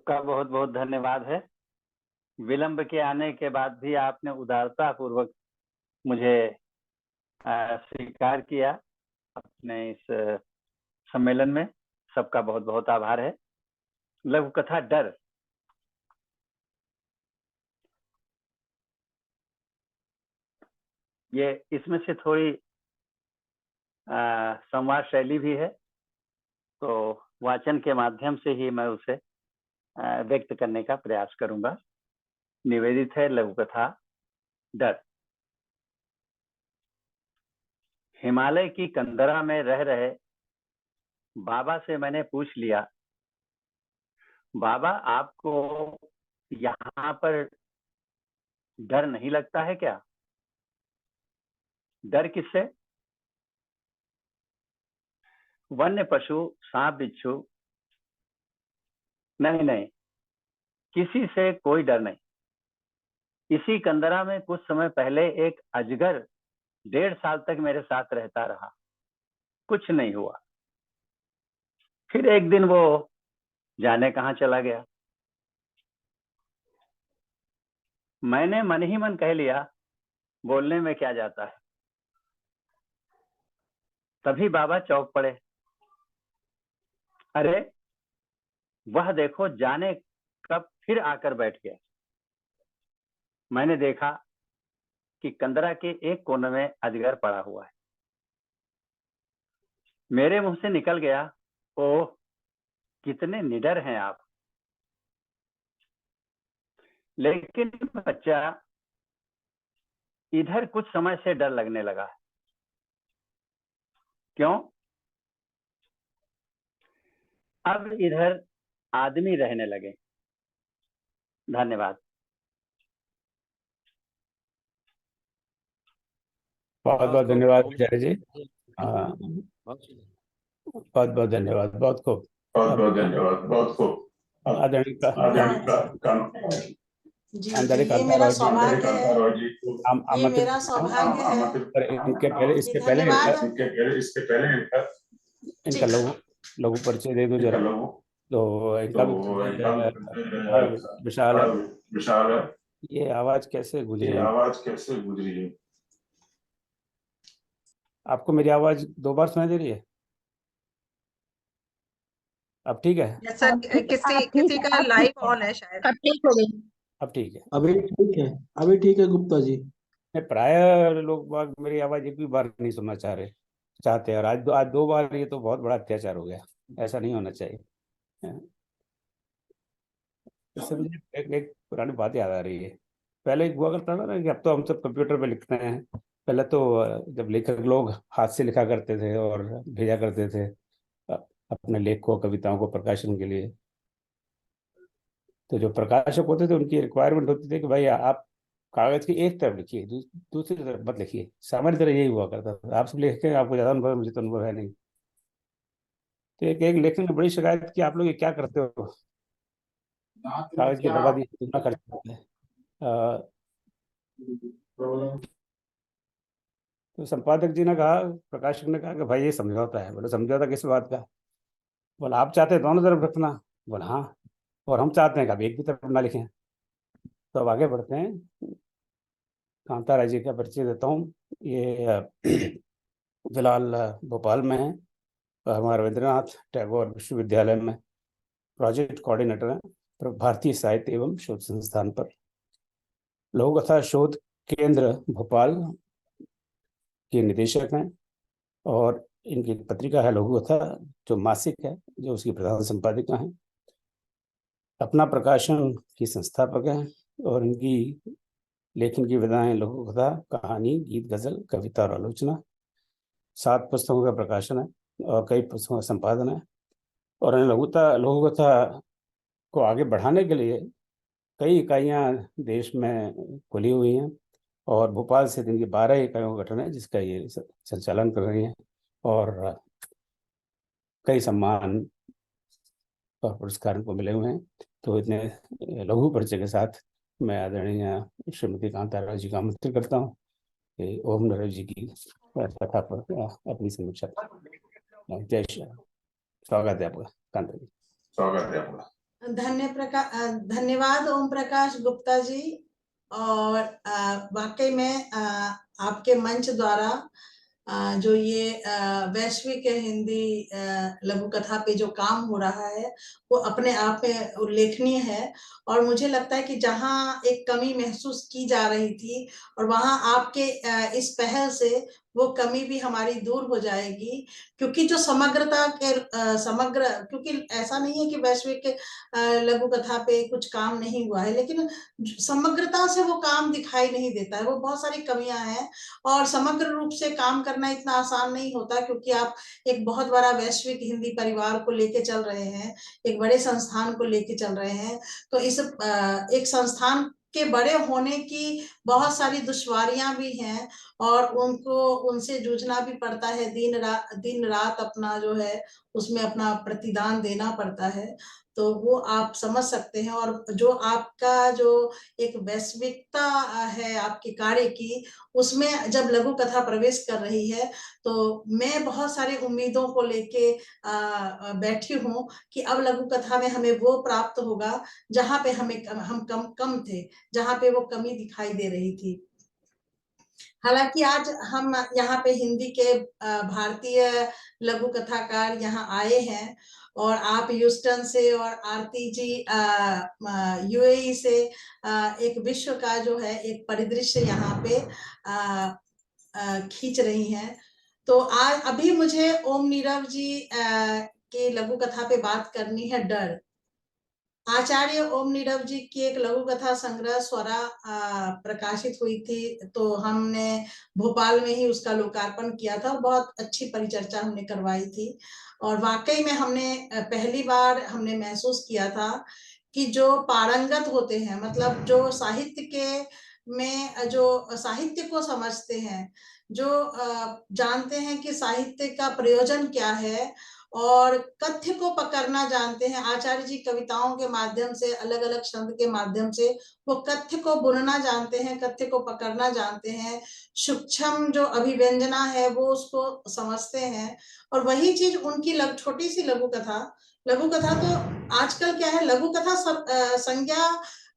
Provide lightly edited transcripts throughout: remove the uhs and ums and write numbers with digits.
सबका बहुत बहुत धन्यवाद है। विलंब के आने के बाद भी आपने उदारता पूर्वक मुझे स्वीकार किया अपने इस सम्मेलन में। सबका बहुत बहुत आभार है। लघु कथा डर। ये इसमें से थोड़ी संवाद शैली भी है, तो वाचन के माध्यम से ही मैं उसे व्यक्त करने का प्रयास करूंगा। निवेदित है लघु कथा डर। हिमालय की कंदरा में रह रहे बाबा से मैंने पूछ लिया, बाबा आपको यहाँ पर डर नहीं लगता है क्या? डर किससे? वन्य पशु, सांप बिच्छू? नहीं नहीं, किसी से कोई डर नहीं। इसी कंदरा में कुछ समय पहले एक अजगर 1.5 साल तक मेरे साथ रहता रहा, कुछ नहीं हुआ। फिर एक दिन वो जाने कहाँ चला गया। मैंने मन ही मन कह लिया, बोलने में क्या जाता है। तभी बाबा चौंक पड़े। अरे वह देखो, जाने कब फिर आकर बैठ गया। मैंने देखा कि कंदरा के एक कोने में अजगर पड़ा हुआ है। मेरे मुंह से निकल गया, ओह कितने निडर हैं आप। लेकिन बच्चा, इधर कुछ समय से डर लगने लगा। क्यों? अब इधर आदमी रहने लगे। धन्यवाद। बहुत बहुत धन्यवाद आचार्य जी। बहुत बहुत धन्यवाद। बहुत खूब। बहुत बहुत धन्यवाद। बहुत खूब। ये मेरा सौभाग्य है। ये मेरा सौभाग्य है। इनके पहले इनका लघु परिचय दे दो जरा। तो इनका विशाल है। ये आवाज कैसे गुजरी है? आपको मेरी आवाज 2 बार सुनाई दे रही है? अब ठीक है? सर किसी का लाइव ऑन है शायद। अब ठीक हो गई। अब ठीक है। अभी ठीक है गुप्ता जी। प्राय लोग बाग मेरी आवाज एक भी बार नहीं सुनना चाहते हैं, और आज 2 बार, ये तो बहुत बड़ा अत्याचार हो गया। ऐसा नहीं होना चाहिए। इससे मुझे एक पुरानी बात याद आ रही है। पहले एक हुआ करता था ना कि अब तो हम सब कंप्यूटर पे लिखते हैं। पहले तो जब लेखक लोग हाथ से लिखा करते थे और भेजा करते थे अपने लेख को, कविताओं को प्रकाशन के लिए, तो जो प्रकाशक होते थे उनकी रिक्वायरमेंट होती थी कि भाई आप कागज की एक तरफ लिखिए, दूसरी तरफ मत लिखिए। सामान्य तरह यही हुआ करता था। आप सब लिख के, आपको ज्यादा अनुभव है, मुझे तो अनुभव है नहीं। तो एक लेखक ने बड़ी शिकायत की, आप लोग ये क्या करते हो, कागज की बर्बादी इतना खर्च करते हैं। तो संपादक जी ने कहा, प्रकाशक ने कहा कि भाई ये समझौता है। बोले समझौता किस बात का? बोला आप चाहते हैं दोनों तरफ रखना। बोला हाँ, और हम चाहते हैं कि आप एक भी तरफ ना लिखें। तो अब आगे बढ़ते हैं। कांता राय जी का परिचय देता हूँ। ये फिलहाल भोपाल में है, हमारे रविंद्रनाथ टैगोर विश्वविद्यालय में प्रोजेक्ट कोऑर्डिनेटर हैं, भारतीय साहित्य एवं शोध संस्थान पर लघु कथा शोध केंद्र भोपाल के निदेशक हैं, और इनकी पत्रिका है लघु कथा, जो मासिक है, जो उसकी प्रधान संपादिका हैं। अपना प्रकाशन की संस्थापक हैं, और इनकी लेखन की विधाएं लघु कथा, कहानी, गीत, गजल, कविता और आलोचना। 7 पुस्तकों का प्रकाशन है और कई पुस्तकों का संपादन है। और लघु कथा को आगे बढ़ाने के लिए कई इकाइयां देश में खुली हुई हैं, और भोपाल से इनकी 12 इकाइयों का गठन है जिसका ये संचालन कर रही हैं, और कई सम्मान और पुरस्कार को मिले हुए हैं। तो इतने लघु परिचय के साथ मैं आदरणीय श्रीमती कांता राय जी का आमंत्रित करता हूँ कि ओम नरेश जी की कथा पर अपनी समीक्षा। जय श्री राम। स्वागत है आपका कांता जी। स्वागत है आपका। धन्यवाद ओम प्रकाश गुप्ता जी। और वाकई में आपके मंच द्वारा जो ये वैश्विक हिंदी लघु कथा पे जो काम हो रहा है वो अपने आप में उल्लेखनीय है। और मुझे लगता है कि जहां एक कमी महसूस की जा रही थी और वहां आपके इस पहल से वो कमी भी हमारी दूर हो जाएगी, क्योंकि जो समग्रता के समग्र, क्योंकि ऐसा नहीं है कि वैश्विक लघु कथा पे कुछ काम नहीं हुआ है, लेकिन समग्रता से वो काम दिखाई नहीं देता है, वो बहुत सारी कमियां हैं। और समग्र रूप से काम करना इतना आसान नहीं होता, क्योंकि आप एक बहुत बड़ा वैश्विक हिंदी परिवार को लेके चल रहे हैं, एक बड़े संस्थान को लेके चल रहे हैं। तो इस एक संस्थान के बड़े होने की बहुत सारी दुश्वारियां भी हैं और उनको उनसे जूझना भी पड़ता है, दिन रात अपना जो है उसमें अपना प्रतिदान देना पड़ता है। तो वो आप समझ सकते हैं। और जो आपका जो एक वैश्विकता है आपके कार्य की, उसमें जब लघु कथा प्रवेश कर रही है तो मैं बहुत सारी उम्मीदों को लेके बैठी हूँ कि अब लघु कथा में हमें वो प्राप्त होगा जहाँ पे हम कम थे, जहाँ पे वो कमी दिखाई दे रही थी। हालांकि आज हम यहाँ पे हिंदी के भारतीय लघु कथाकार यहाँ आए हैं और आप ह्यूस्टन से और आरती जी यूएई से एक विश्व का जो है एक परिदृश्य यहाँ पे खींच रही हैं। तो आज अभी मुझे ओम नीरव जी के लघु कथा पे बात करनी है, डर। आचार्य ओम नीरव जी की एक लघु कथा संग्रह स्वरा प्रकाशित हुई थी, तो हमने भोपाल में ही उसका लोकार्पण किया था और बहुत अच्छी परिचर्चा हमने करवाई थी। और वाकई में हमने पहली बार हमने महसूस किया था कि जो पारंगत होते हैं, मतलब जो साहित्य के में जो साहित्य को समझते हैं, जो जानते हैं कि साहित्य का प्रयोजन क्या है और कथ्य को पकड़ना जानते हैं। आचार्य जी कविताओं के माध्यम से, अलग अलग छंद के माध्यम से वो कथ्य को बुनना जानते हैं, कथ्य को पकड़ना जानते हैं, सूक्ष्म जो अभिव्यंजना है वो उसको समझते हैं। और वही चीज उनकी छोटी सी लघु कथा तो आजकल क्या है, लघु कथा संज्ञा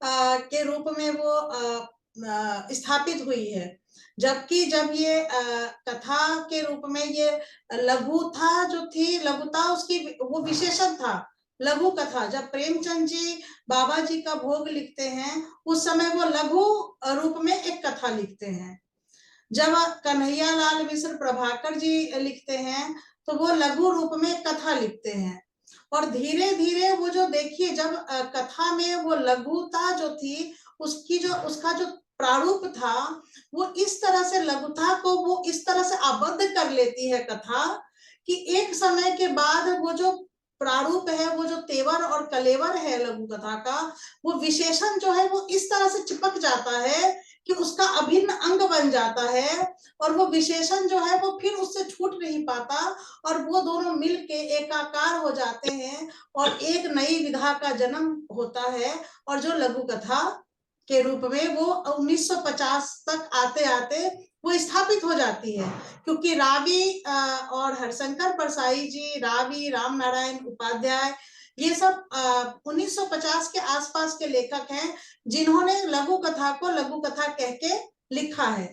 के रूप में वो स्थापित हुई है, जबकि जब ये कथा के रूप में ये लघुता जो थी, लघुता उसकी वो विशेषण था। लघु कथा जब प्रेमचंद जी बाबा जी का भोग लिखते हैं उस समय वो लघु रूप में एक कथा लिखते हैं। जब कन्हैया लाल मिश्र प्रभाकर जी लिखते हैं तो वो लघु रूप में कथा लिखते हैं। और धीरे धीरे वो जो देखिए, जब कथा में वो लघुता जो थी उसका जो प्रारूप था, वो इस तरह से लघुता को वो इस तरह से आबद्ध कर लेती है कथा कि एक समय के बाद वो जो प्रारूप है, वो जो तेवर और कलेवर है लघु कथा का, वो विशेषण जो है वो इस तरह से चिपक जाता है कि उसका अभिन्न अंग बन जाता है और वो विशेषण जो है वो फिर उससे छूट नहीं पाता और वो दोनों मिलके एकाकार हो जाते हैं और एक नई विधा का जन्म होता है। और जो लघु कथा के रूप में वो 1950 तक आते आते वो स्थापित हो जाती है, क्योंकि रावी और हरशंकर परसाई जी, रावी राम नारायण उपाध्याय, ये सब 1950 के आसपास के लेखक हैं जिन्होंने लघु कथा को लघु कथा कह के लिखा है।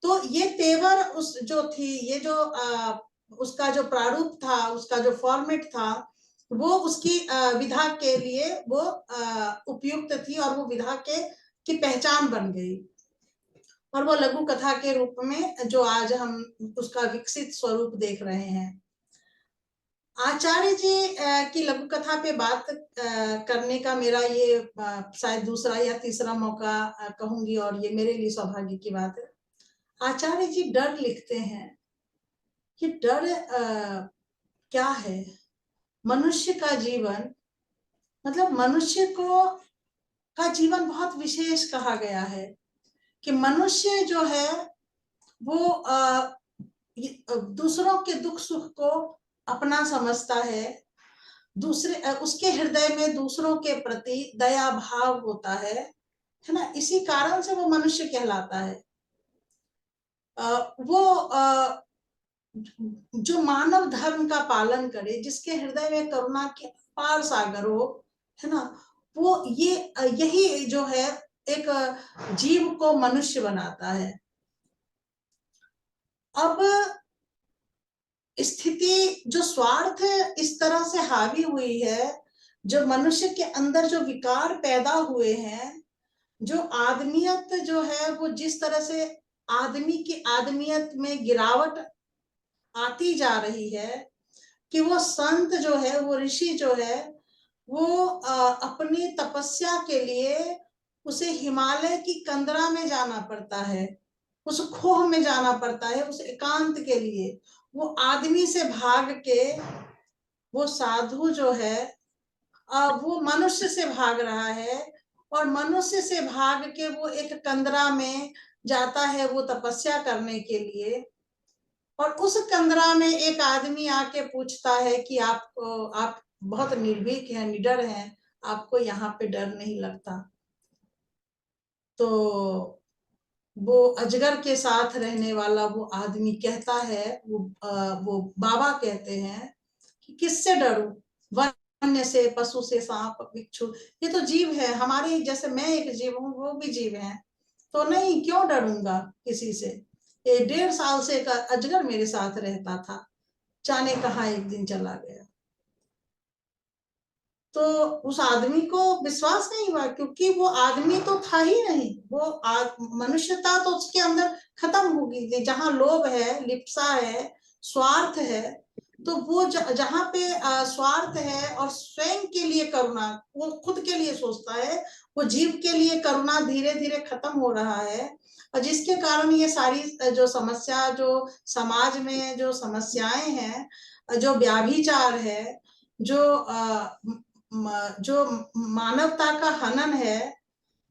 तो ये तेवर उस जो थी, ये जो उसका जो प्रारूप था, उसका जो फॉर्मेट था, वो उसकी विधा के लिए वो उपयुक्त थी और वो विधा की पहचान बन गई। और वो लघु कथा के रूप में जो आज हम उसका विकसित स्वरूप देख रहे हैं। आचार्य जी की लघु कथा पे बात करने का मेरा ये शायद दूसरा या तीसरा मौका कहूंगी, और ये मेरे लिए सौभाग्य की बात है। आचार्य जी डर लिखते हैं। ये डर क्या है? मनुष्य का जीवन, मतलब मनुष्य का जीवन बहुत विशेष कहा गया है कि मनुष्य जो है वो दूसरों के दुख सुख को अपना समझता है, उसके हृदय में दूसरों के प्रति दया भाव होता है ना। इसी कारण से वो मनुष्य कहलाता है। वो जो मानव धर्म का पालन करे, जिसके हृदय में करुणा के अपार सागर हो, है ना। वो यही जो है एक जीव को मनुष्य बनाता है। अब स्थिति जो स्वार्थ इस तरह से हावी हुई है, जो मनुष्य के अंदर जो विकार पैदा हुए हैं, जो आदमियत जो है वो जिस तरह से आदमी की आदमियत में गिरावट आती जा रही है, कि वो संत जो है, वो ऋषि जो है, वो अपनी तपस्या के लिए उसे हिमालय की कंदरा में जाना पड़ता है, उस खोह में जाना पड़ता है, उस एकांत के लिए। वो आदमी से भाग के वो साधु जो है वो मनुष्य से भाग रहा है, और मनुष्य से भाग के वो एक कंदरा में जाता है वो तपस्या करने के लिए। और उस कंदरा में एक आदमी आके पूछता है कि आप बहुत निर्भीक हैं, निडर हैं, आपको यहाँ पे डर नहीं लगता? तो वो अजगर के साथ रहने वाला वो आदमी कहता है, वो बाबा कहते हैं कि किससे डरूं? वन्य से, पशु से, सांप, बिच्छू, ये तो जीव है हमारे जैसे। मैं एक जीव हूँ, वो भी जीव है, तो नहीं, क्यों डरूंगा किसी से? ये 1.5 साल से का अजगर मेरे साथ रहता था, जाने कहाँ एक दिन चला गया। तो उस आदमी को विश्वास नहीं हुआ, क्योंकि वो आदमी तो था ही नहीं, वो मनुष्यता तो उसके अंदर खत्म हो गई थी। जहां लोभ है, लिप्सा है, स्वार्थ है, तो वो जहां पे स्वार्थ है और स्वयं के लिए करुणा, वो खुद के लिए सोचता है, वो जीव के लिए करुणा धीरे धीरे खत्म हो रहा है। और जिसके कारण ये सारी जो समस्या, जो समाज में जो समस्याएं हैं, जो व्याभिचार है, जो मानवता का हनन है,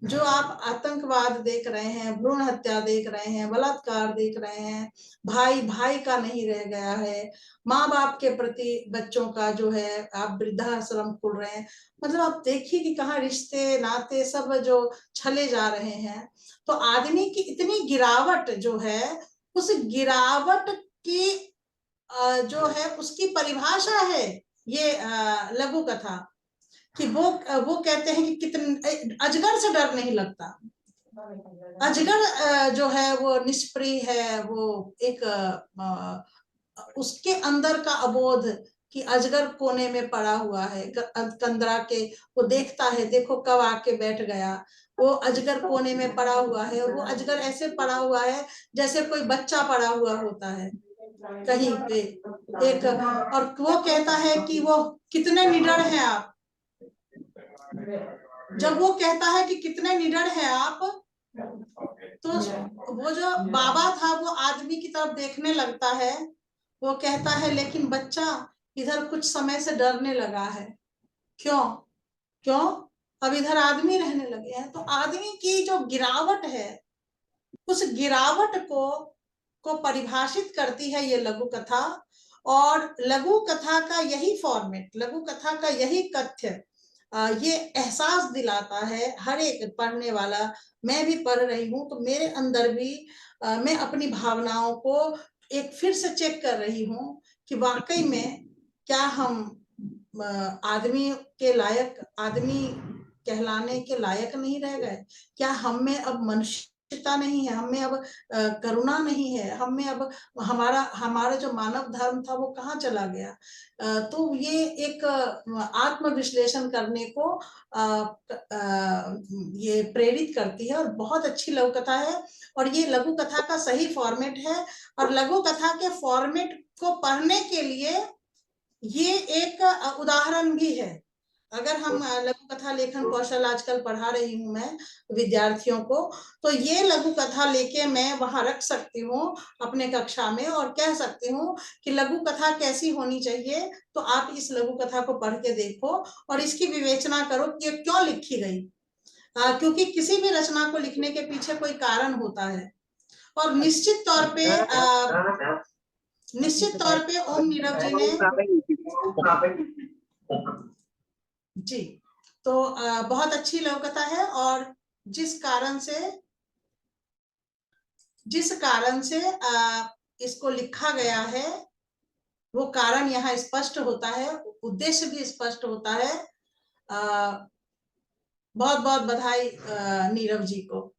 जो आप आतंकवाद देख रहे हैं, भ्रूण हत्या देख रहे हैं, बलात्कार देख रहे हैं, भाई भाई का नहीं रह गया है, माँ बाप के प्रति बच्चों का जो है, आप वृद्धाश्रम खोल रहे हैं, मतलब आप देखिए कि कहाँ रिश्ते नाते सब जो छले जा रहे हैं। तो आदमी की इतनी गिरावट जो है, उस गिरावट की जो है उसकी परिभाषा है ये लघु कथा, कि वो कहते हैं कि कितने अजगर से डर नहीं लगता। अजगर जो है वो निष्प्रिय है, वो एक उसके अंदर का अबोध, कि अजगर कोने में पड़ा हुआ है कंदरा के, वो देखता है, देखो कब आके बैठ गया। वो अजगर कोने में पड़ा हुआ है, और वो अजगर ऐसे पड़ा हुआ है जैसे कोई बच्चा पड़ा हुआ होता है कहीं पे एक। और वो कहता है कि वो कितने निडर हैं आप। जब वो कहता है कि कितने निडर हैं आप, तो वो जो बाबा था वो आदमी की तरफ देखने लगता है, वो कहता है लेकिन बच्चा इधर कुछ समय से डरने लगा है, क्यों? क्यों? अब इधर आदमी रहने लगे हैं। तो आदमी की जो गिरावट है, उस गिरावट को परिभाषित करती है ये लघु कथा। और लघु कथा का यही फॉर्मेट, लघु कथा का यही कथ्य ये एहसास दिलाता है हर एक पढ़ने वाला। मैं भी पढ़ रही हूँ तो मेरे अंदर भी मैं अपनी भावनाओं को एक फिर से चेक कर रही हूँ कि वाकई में क्या हम आदमी के लायक, आदमी कहलाने के लायक नहीं रह गए? क्या हम में अब मनुष्यता नहीं है? हम में अब करुणा नहीं है? हम में अब हमारा जो मानव धर्म था वो कहाँ चला गया? तो ये एक आत्मविश्लेषण करने को ये प्रेरित करती है, और बहुत अच्छी लघु कथा है। और ये लघु कथा का सही फॉर्मेट है, और लघु कथा के फॉर्मेट को पढ़ने के लिए ये एक उदाहरण भी है। अगर हम लघु कथा लेखन कौशल आजकल पढ़ा रही हूँ मैं विद्यार्थियों को, तो ये लघु कथा लेके मैं वहां रख सकती हूँ अपने कक्षा में, और कह सकती हूँ कि लघु कथा कैसी होनी चाहिए। तो आप इस लघु कथा को पढ़ के देखो और इसकी विवेचना करो कि ये क्यों लिखी गई, क्योंकि किसी भी रचना को लिखने के पीछे कोई कारण होता है। और निश्चित तौर पे ओम नीरव जी ने जी, तो बहुत अच्छी लघु कथा है। और जिस कारण से इसको लिखा गया है, वो कारण यहाँ स्पष्ट होता है, उद्देश्य भी स्पष्ट होता है। बहुत बहुत बधाई नीरव जी को।